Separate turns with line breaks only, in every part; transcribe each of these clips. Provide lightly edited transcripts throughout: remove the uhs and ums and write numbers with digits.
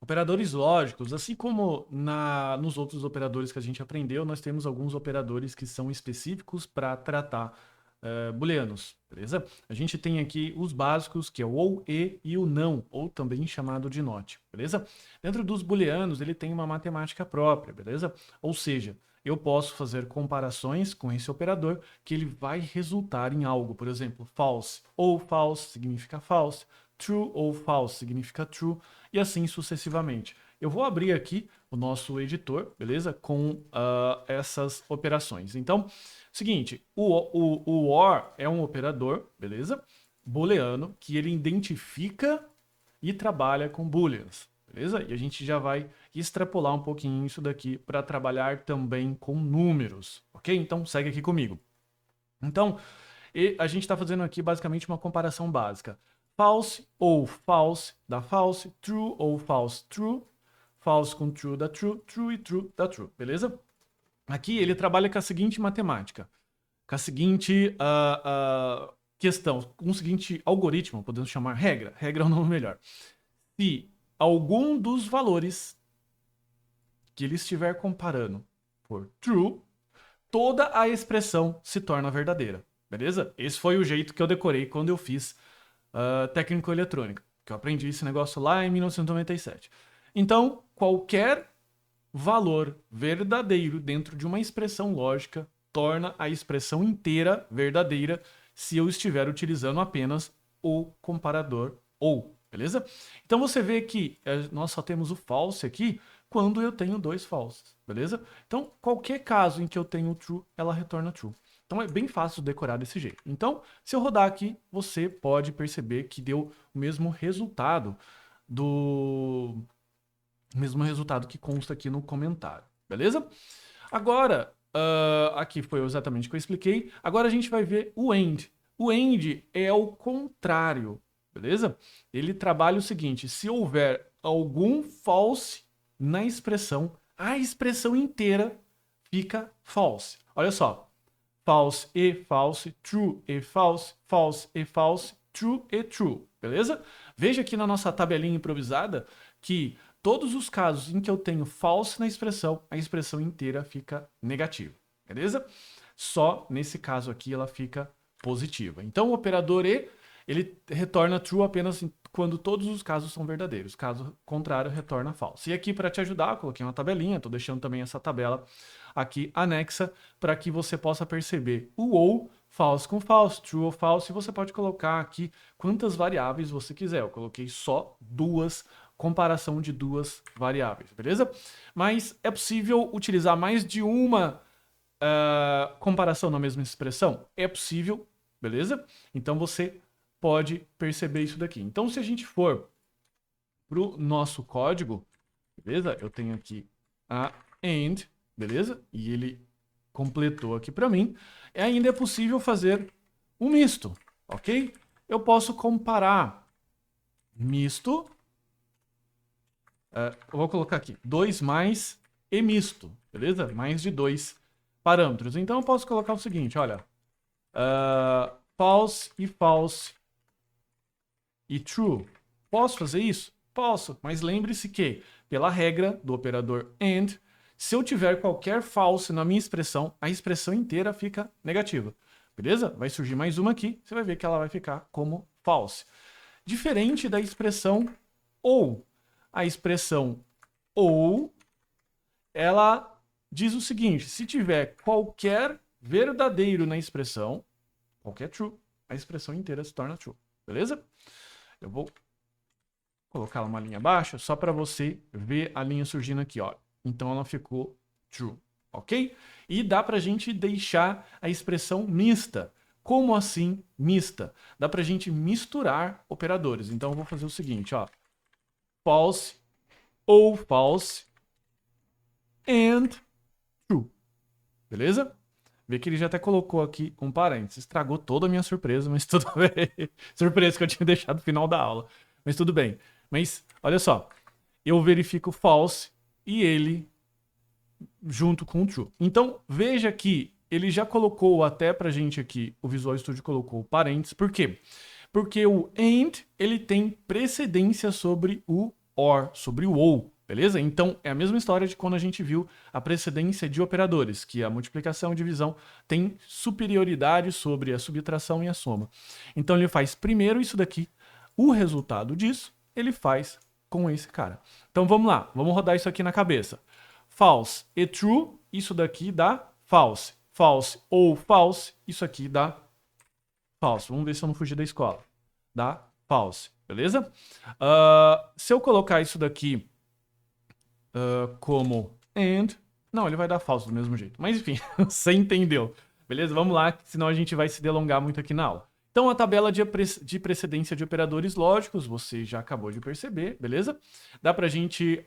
Operadores lógicos, assim como nos outros operadores que a gente aprendeu, nós temos alguns operadores que são específicos para tratar booleanos, beleza? A gente tem aqui os básicos, que é o ou, e o não, ou também chamado de not, beleza? Dentro dos booleanos, ele tem uma matemática própria, beleza? Ou seja, eu posso fazer comparações com esse operador que ele vai resultar em algo, por exemplo, false ou false significa false, true ou false significa true, e assim sucessivamente. Eu vou abrir aqui o nosso editor, beleza? Com essas operações. Então, seguinte, o OR é um operador, beleza? Booleano, que ele identifica e trabalha com booleans, beleza? E a gente já vai extrapolar um pouquinho isso daqui para trabalhar também com números, ok? Então, segue aqui comigo. Então, a gente está fazendo aqui basicamente uma comparação básica. False ou false dá false, true ou false, true, false com true dá true, true e true dá true, beleza? Aqui ele trabalha com a seguinte matemática, com a seguinte questão, com o seguinte algoritmo, podemos chamar regra, regra é o nome melhor. Se algum dos valores que ele estiver comparando for true, toda a expressão se torna verdadeira, beleza? Esse foi o jeito que eu decorei quando eu fiz técnico eletrônica, que eu aprendi esse negócio lá em 1997. Então, qualquer valor verdadeiro dentro de uma expressão lógica torna a expressão inteira verdadeira se eu estiver utilizando apenas o comparador ou, beleza? Então você vê que nós só temos o false aqui quando eu tenho dois falses, beleza? Então, qualquer caso em que eu tenho true, ela retorna true. Então é bem fácil decorar desse jeito. Então, se eu rodar aqui, você pode perceber que deu o mesmo resultado que consta aqui no comentário, beleza? Agora, aqui foi exatamente o que eu expliquei. Agora a gente vai ver o AND. O AND é o contrário, beleza? Ele trabalha o seguinte, se houver algum false na expressão, a expressão inteira fica false. Olha só, false e false, true e false, false e false, true e true, beleza? Veja aqui na nossa tabelinha improvisada que todos os casos em que eu tenho false na expressão, a expressão inteira fica negativa, beleza? Só nesse caso aqui ela fica positiva. Então o operador e, ele retorna true apenas quando todos os casos são verdadeiros. Caso contrário, retorna false. E aqui para te ajudar, eu coloquei uma tabelinha, estou deixando também essa tabela aqui anexa para que você possa perceber o ou, false com false, true ou false, e você pode colocar aqui quantas variáveis você quiser. Eu coloquei só duas, comparação de duas variáveis, beleza? Mas é possível utilizar mais de uma comparação na mesma expressão? É possível, beleza? Então você pode perceber isso daqui. Então se a gente for para o nosso código, beleza? Eu tenho aqui a AND, beleza? E ele completou aqui para mim. E ainda é possível fazer um misto, ok? Eu posso comparar misto, eu vou colocar aqui 2 mais e misto, beleza? Mais de 2 parâmetros. Então eu posso colocar o seguinte, olha, false e false e true. Posso fazer isso? Posso, mas lembre-se que, pela regra do operador AND, se eu tiver qualquer false na minha expressão, a expressão inteira fica negativa. Beleza? Vai surgir mais uma aqui, você vai ver que ela vai ficar como false. Diferente da expressão ou. A expressão ou, ela diz o seguinte, se tiver qualquer verdadeiro na expressão, qualquer true, a expressão inteira se torna true. Beleza? Eu vou colocar uma linha baixa só para você ver a linha surgindo aqui, ó. Então ela ficou true, ok? E dá para a gente deixar a expressão mista. Como assim mista? Dá para a gente misturar operadores. Então eu vou fazer o seguinte, ó. False ou false and true. Beleza? Vê que ele já até colocou aqui um parênteses. Estragou toda a minha surpresa, mas tudo bem. Surpresa que eu tinha deixado no final da aula. Mas tudo bem. Mas, olha só. Eu verifico false e ele junto com o true. Então, veja que ele já colocou até pra gente aqui, o Visual Studio colocou parênteses. Por quê? Porque o AND, ele tem precedência sobre o OR sobre o OU, beleza? Então, é a mesma história de quando a gente viu a precedência de operadores, que a multiplicação e divisão tem superioridade sobre a subtração e a soma. Então, ele faz primeiro isso daqui, o resultado disso, ele faz com esse cara. Então, vamos lá, vamos rodar isso aqui na cabeça. False e true, isso daqui dá false. False ou false, isso aqui dá false. Vamos ver se eu não fugir da escola. Dá false, beleza? Se eu colocar isso daqui como and, não, ele vai dar false do mesmo jeito. Mas enfim, você entendeu. Beleza? Vamos lá, senão a gente vai se delongar muito aqui na aula. Então, a tabela de precedência de operadores lógicos, você já acabou de perceber, beleza? Dá pra gente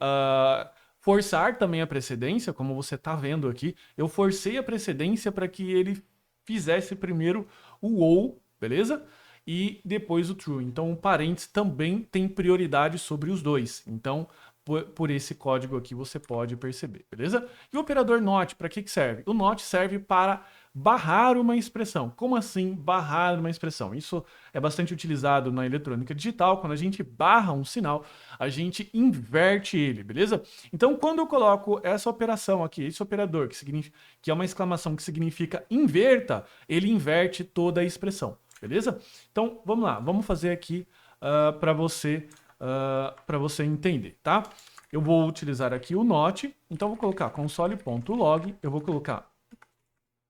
forçar também a precedência, como você está vendo aqui. Eu forcei a precedência para que ele fizesse primeiro o ou, beleza? E depois o true. Então, o parênteses também tem prioridade sobre os dois. Então, por esse código aqui você pode perceber, beleza? E o operador not, para que serve? O not serve para barrar uma expressão. Como assim barrar uma expressão? Isso é bastante utilizado na eletrônica digital. Quando a gente barra um sinal, a gente inverte ele, beleza? Então, quando eu coloco essa operação aqui, esse operador, que é uma exclamação que significa inverta, ele inverte toda a expressão, beleza? Então, vamos lá, vamos fazer aqui para você entender, tá? Eu vou utilizar aqui o not, então eu vou colocar console.log, eu vou colocar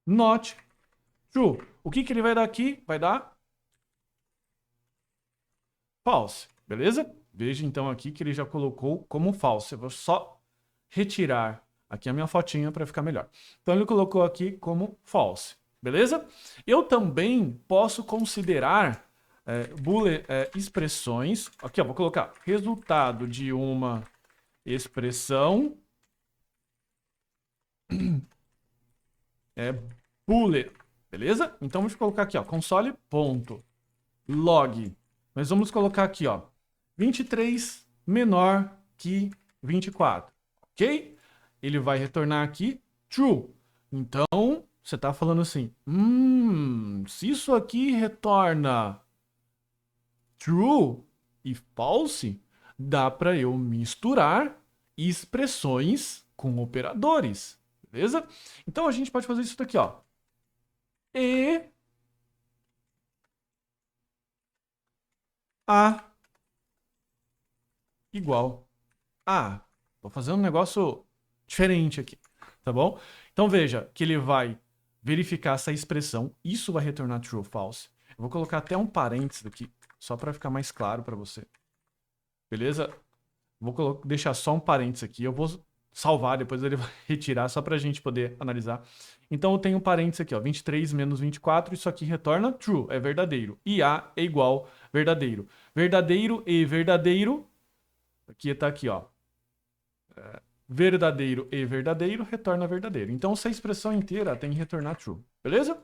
not true. O que ele vai dar aqui? Vai dar false, beleza? Veja então aqui que ele já colocou como false. Eu vou só retirar aqui a minha fotinha para ficar melhor. Então ele colocou aqui como false, beleza? Eu também posso considerar expressões. Aqui, ó, vou colocar resultado de uma expressão boolean, beleza? Então vamos colocar aqui, ó, console.log. Nós vamos colocar aqui, ó, 23 menor que 24, ok? Ele vai retornar aqui true. Então, você está falando assim, se isso aqui retorna true e false, dá para eu misturar expressões com operadores, beleza? Então a gente pode fazer isso daqui, ó. E a igual a. Vou fazer um negócio diferente aqui, tá bom? Então veja que ele vai verificar essa expressão, isso vai retornar true ou false. Eu vou colocar até um parênteses aqui, só para ficar mais claro para você. Beleza? Vou deixar só um parênteses aqui, eu vou salvar, depois ele vai retirar, só para a gente poder analisar. Então eu tenho um parênteses aqui, ó, 23 menos 24, isso aqui retorna true, é verdadeiro. E A é igual verdadeiro. Verdadeiro e verdadeiro, aqui tá aqui, ó. Verdadeiro e verdadeiro retorna verdadeiro. Então essa expressão inteira tem que retornar true, beleza?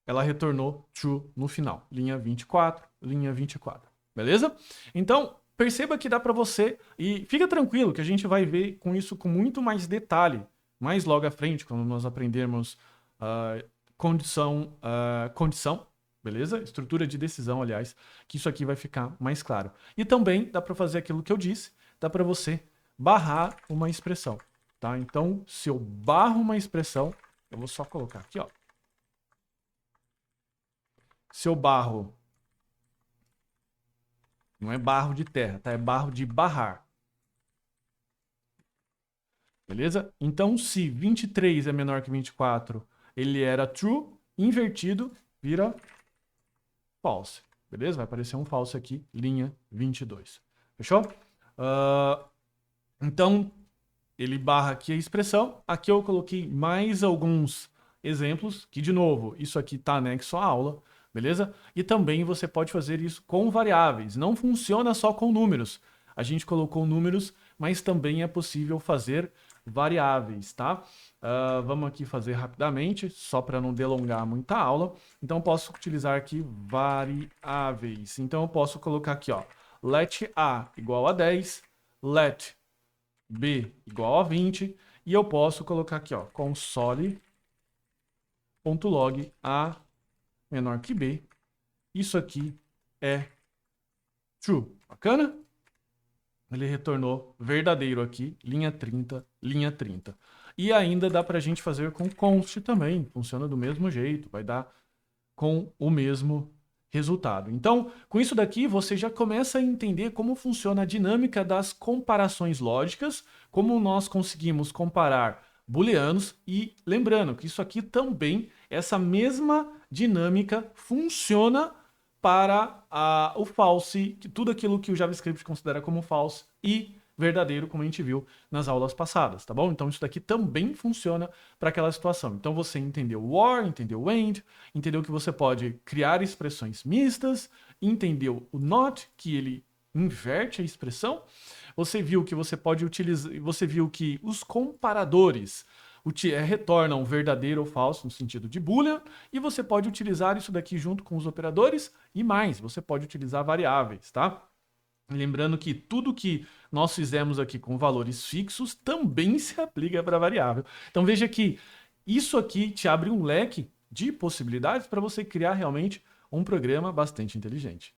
Ela retornou true no final, linha 24, linha 24, beleza? Então, perceba que dá para você, e fica tranquilo que a gente vai ver com isso com muito mais detalhe, mais logo à frente, quando nós aprendermos condição, beleza? Estrutura de decisão, aliás, que isso aqui vai ficar mais claro. E também dá para fazer aquilo que eu disse, dá para você barrar uma expressão, tá? Então, se eu barro uma expressão, eu vou só colocar aqui, ó. Se eu barro, não é barro de terra, tá? É barro de barrar. Beleza? Então, se 23 é menor que 24, ele era true, invertido, vira false. Beleza? Vai aparecer um false aqui, linha 22. Fechou? Então, ele barra aqui a expressão. Aqui eu coloquei mais alguns exemplos, que, de novo, isso aqui está anexo à aula. Beleza? E também você pode fazer isso com variáveis. Não funciona só com números. A gente colocou números, mas também é possível fazer variáveis, tá? Vamos aqui fazer rapidamente, só para não delongar muita aula. Então, eu posso utilizar aqui variáveis. Então, eu posso colocar aqui, ó, let A igual a 10, let B igual a 20, e eu posso colocar aqui, ó, console.log A menor que B. Isso aqui é true. Bacana? Ele retornou verdadeiro aqui, linha 30, linha 30. E ainda dá para a gente fazer com const também, funciona do mesmo jeito, vai dar com o mesmo resultado. Então, com isso daqui, você já começa a entender como funciona a dinâmica das comparações lógicas, como nós conseguimos comparar booleanos e lembrando que isso aqui também, essa mesma dinâmica funciona para o false, tudo aquilo que o JavaScript considera como false e verdadeiro, como a gente viu nas aulas passadas, tá bom? Então isso daqui também funciona para aquela situação. Então você entendeu o or, entendeu o and, entendeu que você pode criar expressões mistas, entendeu o not, que ele inverte a expressão. Você viu que você pode utilizar, você viu que os comparadores retornam verdadeiro ou falso no sentido de boolean, e você pode utilizar isso daqui junto com os operadores e mais, você pode utilizar variáveis, tá? Lembrando que tudo que nós fizemos aqui com valores fixos também se aplica para variável. Então veja que isso aqui te abre um leque de possibilidades para você criar realmente um programa bastante inteligente.